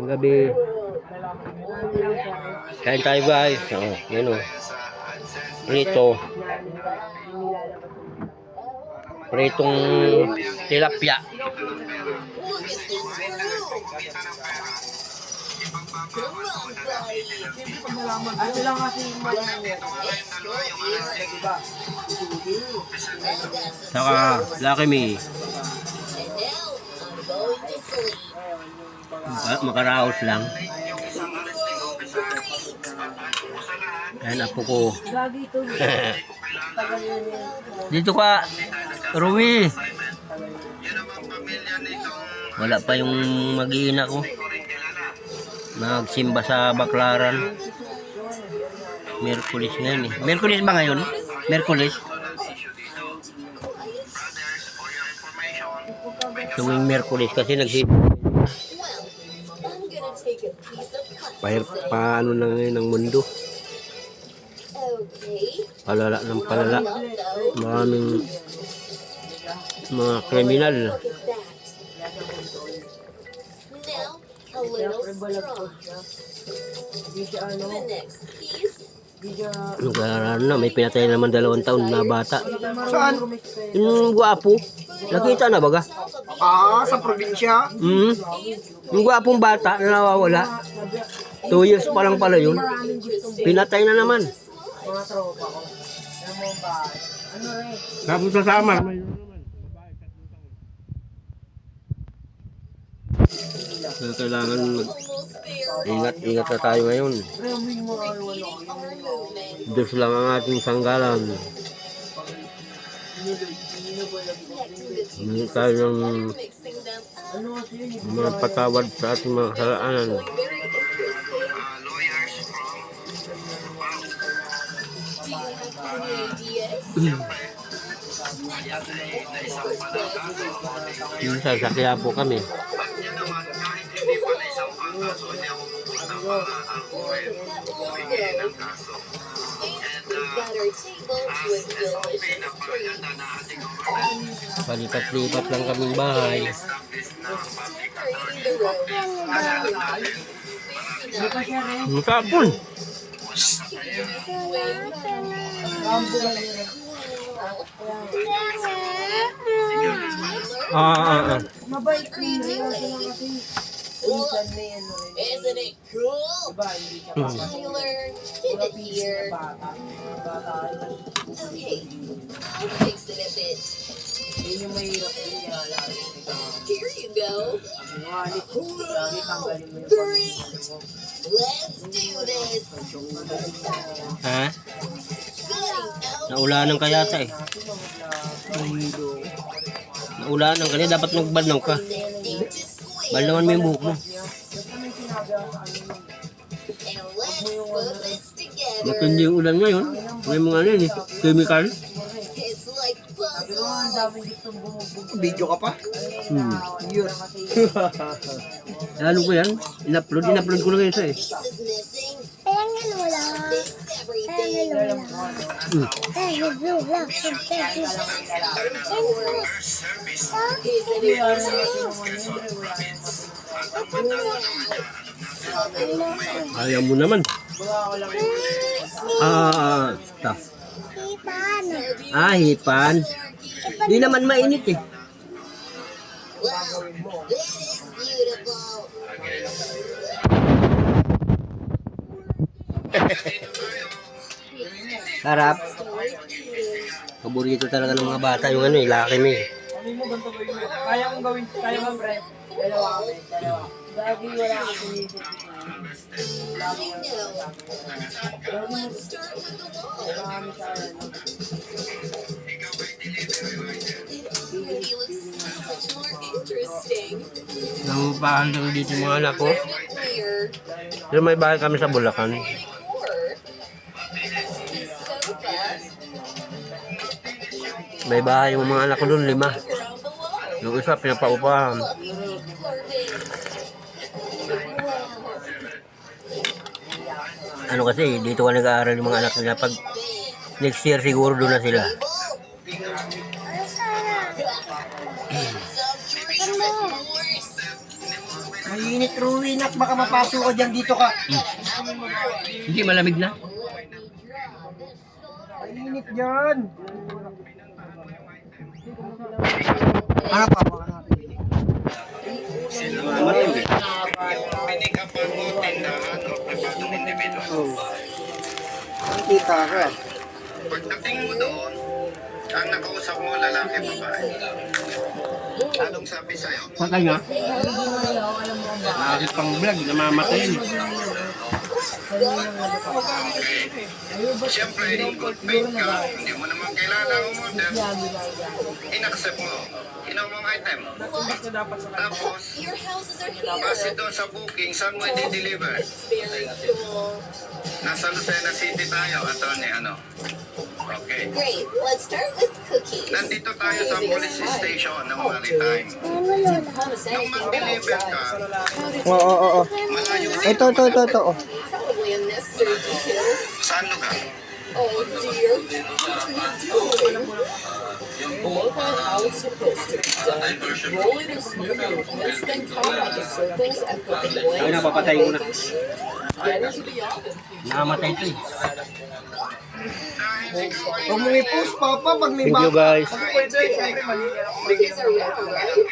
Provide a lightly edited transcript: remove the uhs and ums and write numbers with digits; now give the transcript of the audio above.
gabi. Kain tayo guys. Oh, yan oh. Prito. Pritong tilapia. Ano lang kasi Saka Lucky Me. Makaraos lang. Ayan apo ko. Dito ka, Rui. Wala pa yung mag-iina ko. Nagsimba sa Baklaran. Merkulis ngayon eh. Merkulis ba ngayon? Merkulis? Tuwing Merkulis kasi nagsimba. Paano na ngayon ang mundo. Palala ng palala. Maraming mga kriminal. Nag-aaral na, may pinatay naman 2 taon na bata. Saan? Yung gwapo. Nakita na baga? Sa probinsya. Yung gwapong bata na nawawala. 2 years pa lang pala yun. Pinatay na naman. Mga tropa ko. Alam mo ba? Ano rin? Tapos sa Samar. Kailangan ingat na tayo ngayon. Diyos lang ang ating sanggalan. Hindi tayo ng mga patawad sa ating mga kasalanan. Minsan sa Quiapo kami. Palipat-lipat lang kaming bahay. Kapon. Mabait rin kasi. Isn't it cool? Tyler, give it here. Okay, I'll fix it a bit. Here you go. 3. Let's do this. Ha? Naulanan ka yata eh. Naulanan ka. Dapat magbalaw ka. Balawan mo yung buhok mo. Matindi yung ulan ngayon. May mga ano yun eh. Chemical. Video ka pa? Yun. Ano ko yan? In-upload ko lang ngayon sa eh. Ayaw mo naman. Hipan. Di naman mainit eh. Sarap. Paborito talaga ng mga bata yung ano eh, Lucky Me. Kaya kong gawin, kaya kong bread. Dalawa. Lagi wala akong sinisip. Nangupahan lang dito yung mga anak ko. Pero may bahay kami sa Bulacan. May bahay yung mga anak ko doon, 5. Yung isa, pinapaupahan. Ano kasi, dito ka nag-aaral yung mga anak nila. Pag next year siguro doon na sila. Mainit Truwin at baka mapasok ko dyan dito ka. Hindi, malamig na. Ay, init dyan. Ano pa? Kita ka. Pagdating mo doon, ang nakausap mo, lalaki, babae. Anong sabi sa'yo? Patay nga. Bakit pang vlog, namamatayin. Siyempre, in good faith ka, hindi mo naman kailangan ang order. In-accept mo. Ginawa mong item. Tapos, Your houses are base here. doon sa booking, saan mo i-deliver? Very cool. Nasa Lucena City tayo, attorney, ano? Okay. Great. Let's start with cookies. Nandito tayo sa police station ng Maritime. Nung mag-deliver ka, Oo. malayo Ito. Oh. Probably unnecessary details. saan lugar? Oh dear. Below that, how it's supposed to be done. Roll it in smooth movements, then carve out the circles and put the Ay, blade napapatay ko na. Get into the oven. Nakamatay ito eh. Huwag mong i-post, Papa, pag may Thank you bata. guys. Pwede, syempre mali. Cookies are rare, right?